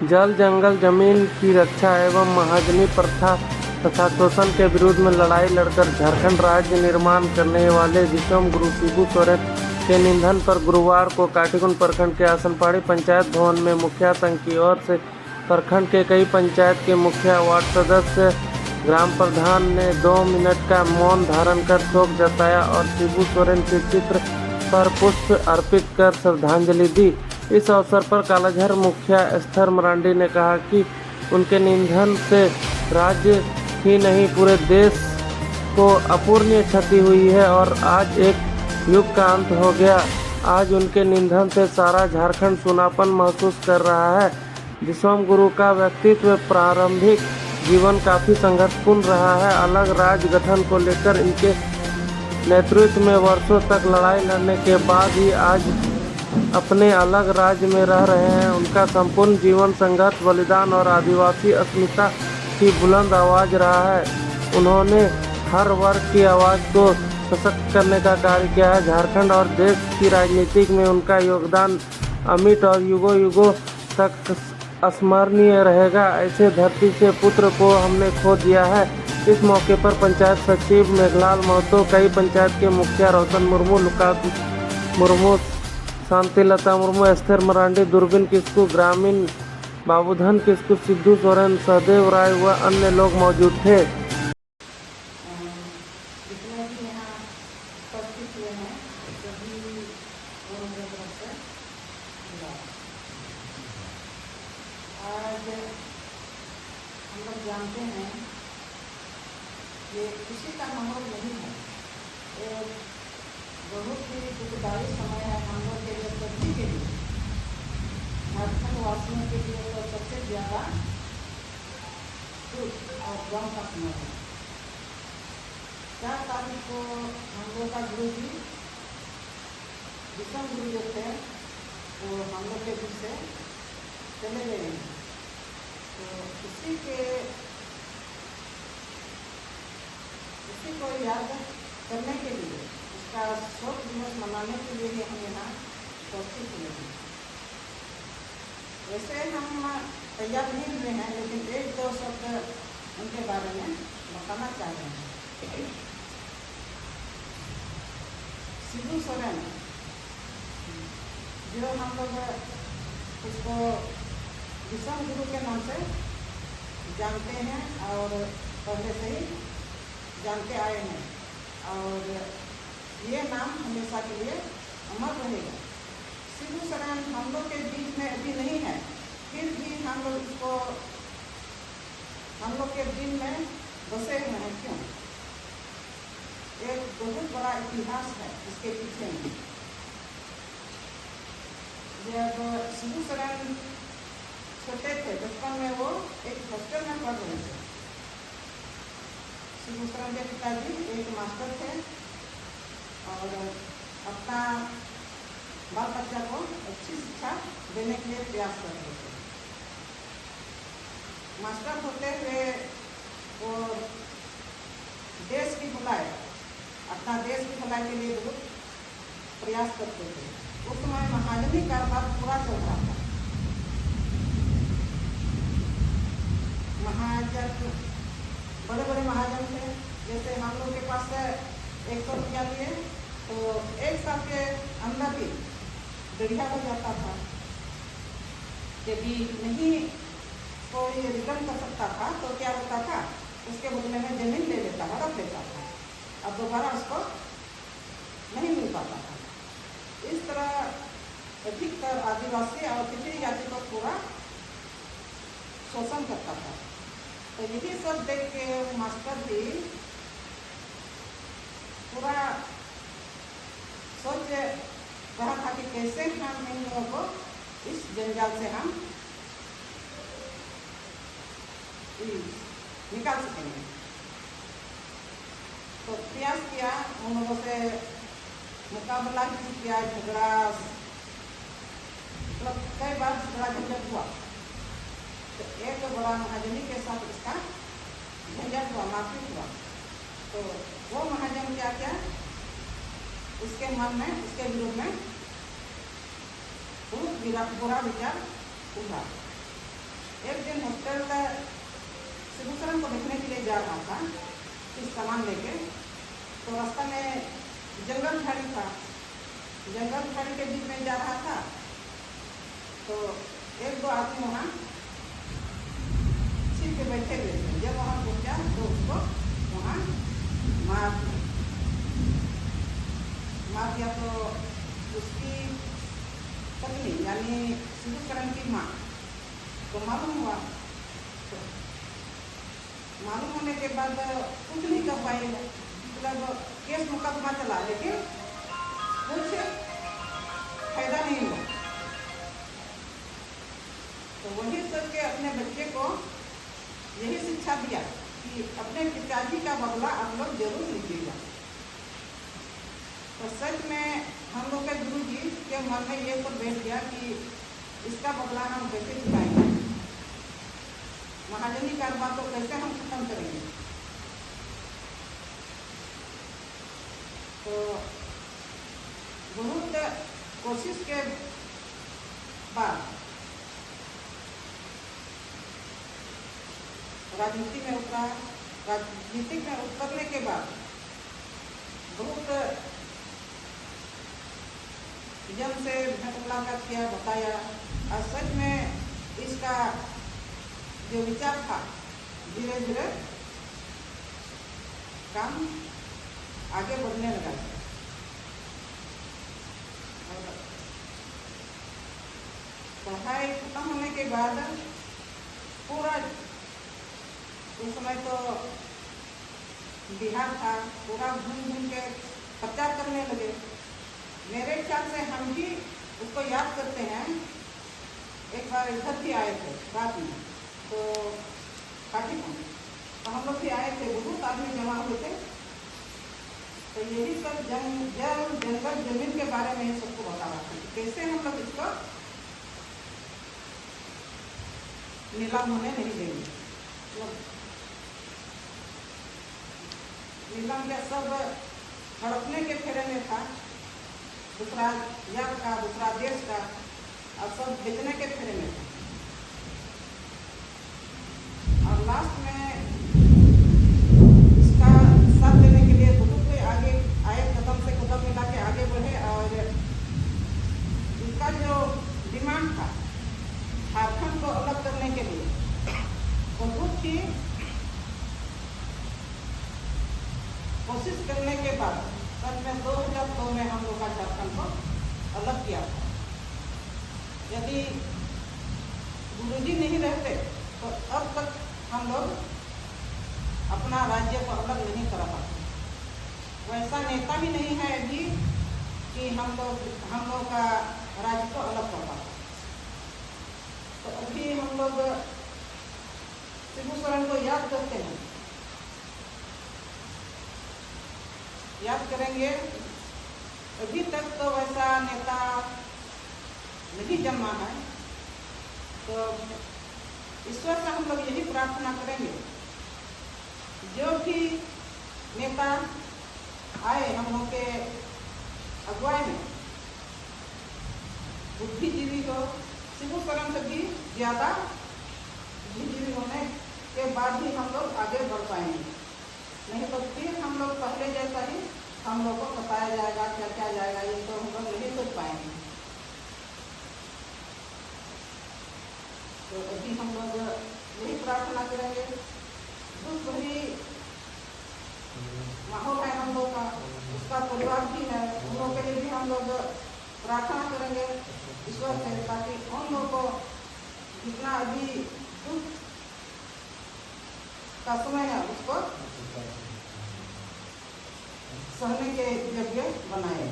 जल जंगल जमीन की रक्षा एवं महाजनी प्रथा तथा शोषण के विरुद्ध में लड़ाई लड़कर झारखंड राज्य निर्माण करने वाले विश्वम गुरु शिबू सोरेन के निधन पर गुरुवार को काटीगुंड प्रखंड के आसनपाड़ी पंचायत भवन में मुखिया संघ की ओर से प्रखंड के कई पंचायत के मुखिया, वार्ड सदस्य, ग्राम प्रधान ने 2 मिनट का मौन धारण कर शोक जताया और शिबू सोरेन के चित्र पर पुष्प अर्पित कर श्रद्धांजलि दी। इस अवसर पर कालाझर मुखिया एस्थर मरांडी ने कहा कि उनके निधन से राज्य ही नहीं पूरे देश को अपूरणीय क्षति हुई है और आज एक युग का अंत हो गया। आज उनके निधन से सारा झारखंड सूनापन महसूस कर रहा है। विश्वम गुरु का व्यक्तित्व प्रारंभिक जीवन काफ़ी संघर्षपूर्ण रहा है। अलग राज्य गठन को लेकर इनके नेतृत्व में वर्षों तक लड़ाई लड़ने के बाद ही आज अपने अलग राज्य में रह रहे हैं। उनका संपूर्ण जीवन संघर्ष, बलिदान और आदिवासी अस्मिता की बुलंद आवाज़ रहा है। उन्होंने हर वर्ग की आवाज़ को सशक्त करने का कार्य किया है। झारखंड और देश की राजनीति में उनका योगदान अमिट और युगों युगों तक स्मरणीय रहेगा। ऐसे धरती से पुत्र को हमने खो दिया है। इस मौके पर पंचायत सचिव मेघलाल महतो, कई पंचायत के मुखिया रोशन मुर्मू, लुकास मुर्मू, शांतिलता मुर्मू, एस्थर मरांडी, दूरबीन किस्कू, ग्रामीण बाबूधन किस्कू, सिद्धू सोरेन, सहदेव राय व अन्य लोग मौजूद थे। आज हम लोग जानते हैं ये खुशी का माहौल नहीं है, ये बहुत ही दुखदायी समय है हम लोग के लिए, सभी के लिए, झारखंड वासियों के लिए तो सबसे ज़्यादा दुख और गम का समय है। 4 तारीख को हम लोग का गुरु जी विश्वम गुरु जो थे वो हम लोग के बीच से चले गए हैं। तो उसी को याद करने के लिए, उसका शोक दिवस मनाने के लिए ही हम यहाँ उपस्थित हुए हैं। वैसे हम तैयार नहीं हुए हैं, लेकिन 1-2 शब्द उनके बारे में बताना चाह रहे हैं। शिबू सोरेन जो हम लोग उसको विश्वम गुरु के नाम से जानते हैं और पहले से ही जानते आए हैं, और ये नाम हमेशा के लिए अमर रहेगा। शिबू सोरेन हम लोग के बीच में अभी नहीं है, फिर भी हम लोग इसको हम लोग के दिल में बसे हुए हैं। क्यों? एक बहुत बड़ा इतिहास है इसके पीछे में। जब शिबू सोरेन छोटे थे, बचपन में वो एक हॉस्टल में पढ़ रहे थे। शिबू सोरेन के पिताजी एक मास्टर थे और अपना बाल बच्चा को अच्छी शिक्षा देने के लिए प्रयास कर रहे थे। मास्टर होते हुए वो देश की भलाई, अपना देश की भलाई के लिए बहुत प्रयास करते थे। उस समय महाजनी कारोबार पूरा चल रहा था। महाजन, बड़े बड़े महाजन थे, जैसे हम लोग के पास 100 रुपया लिए तो 1 साल के अंदर ही बढ़िया हो जाता था। यदि नहीं कोई रिटर्न कर सकता था तो क्या होता था, उसके बदले में जमीन ले लेता था, रख लेता था, अब दोबारा उसको नहीं मिल पाता था। इस तरह अधिकतर आदिवासी और पिछड़ी जाति को पूरा शोषण करता था। तो यही सब देख के मास्टर भी पूरा सोच रहा था कि कैसे हम इन लोगों को इस जंजाल से हम निकाल सकेंगे। तो प्रयास किया, उन लोगों से मुकाबला भी किया, झगड़ा, मतलब कई बार झगड़ा झंझट हुआ। तो एक बड़ा महाजनी के साथ इसका झंझट हुआ, मारपीट हुआ। तो वो महाजन क्या किया, उसके मन में, उसके विरोध में बहुत बुरा विचार उठा। एक दिन हॉस्टल शिबूसरण को देखने के लिए जा रहा था कुछ सामान लेके, तो रास्ता में जंगल झाड़ी था। जंगल झाड़ी के बीच में जा रहा था तो एक दो आदमी वहाँ सीट पे बैठे हुए थे। जब वहाँ पहुँचा तो उसको वहाँ मार दिया। तो उसकी पत्नी यानी शिबूसरण की माँ तो मालूम हुआ। तो मालूम होने के बाद कुछ नहीं कर पाई, मतलब केस मुकदमा चला, लेकिन कुछ फायदा नहीं हुआ। तो वही सोच के अपने बच्चे को यही शिक्षा दिया कि अपने पिताजी का बदला आप लोग जरूर लीजिएगा। तो सच में हम लोग के गुरु जी के मन में ये तो बैठ गया कि इसका बदला हम कैसे चुकाएंगे, महाजनी कारोबार को कैसे हम खत्म करेंगे। तो बहुत कोशिश के बाद राजनीति में उतरा। राजनीति में उतरने के बाद बहुत जन से भेंट मुलाकात किया, बताया, और सच में इसका जो विचार था धीरे धीरे काम आगे बढ़ने लगा। पढ़ाई खत्म होने के बाद पूरा उस समय तो बिहार था, पूरा घूम घूम के प्रचार करने लगे। मेरे ख्याल से हम भी उसको याद करते हैं। एक बार इधर भी आए थे रात में, तो काटी तो हम लोग भी आए थे, बहुत आदमी जमा हुए थे। तो यही सब जंगल जमीन के बारे में सबको बता रहा था, कैसे हम लोग इसको नीलाम होने नहीं देंगे। नीलाम या सब हड़पने के फेरे में था, दूसरा याद का, दूसरा देश का, और सब बेचने के फेरे में था। और लास्ट में इसका साथ देने के लिए बहुत कोई आगे आए, कदम से कदम मिला के आगे बढ़े। और इसका जो डिमांड था झारखंड को अलग करने के लिए, बहुत ही कोशिश करने के बाद सन में 2002 में हम लोग का झारखंड को अलग किया था। यदि गुरुजी नहीं रहते तो अब तक हम लोग अपना राज्य को अलग नहीं करा पाते। वैसा नेता भी नहीं है अभी कि हम लोग का राज्य को अलग कर पाते। तो अभी हम लोग शिबूसरण को याद करते हैं, याद करेंगे। अभी तक तो वैसा नेता नहीं जमा है, तो ईश्वर से हम लोग यही प्रार्थना करेंगे, जो भी नेता आए हम लोग के अगुवाई में बुद्धिजीवी हो, शिबूसरण से भी ज़्यादा बुद्धिजीवी होने के बाद ही हम लोग आगे बढ़ पाएंगे। नहीं तो फिर हम लोग पहले जैसा ही हम लोग को बताया जाएगा क्या क्या जाएगा, ये तो हम लोग नहीं सोच पाएंगे। तो अभी हम लोग यही प्रार्थना करेंगे। दुख भरी माहौल है हम लोग का, उसका परिवार भी है, उन लोगों के लिए भी हम लोग प्रार्थना करेंगे ईश्वर से, ताकि उन लोगों को जितना अभी दुख का समय है उसको सहने के योग्य बनाए।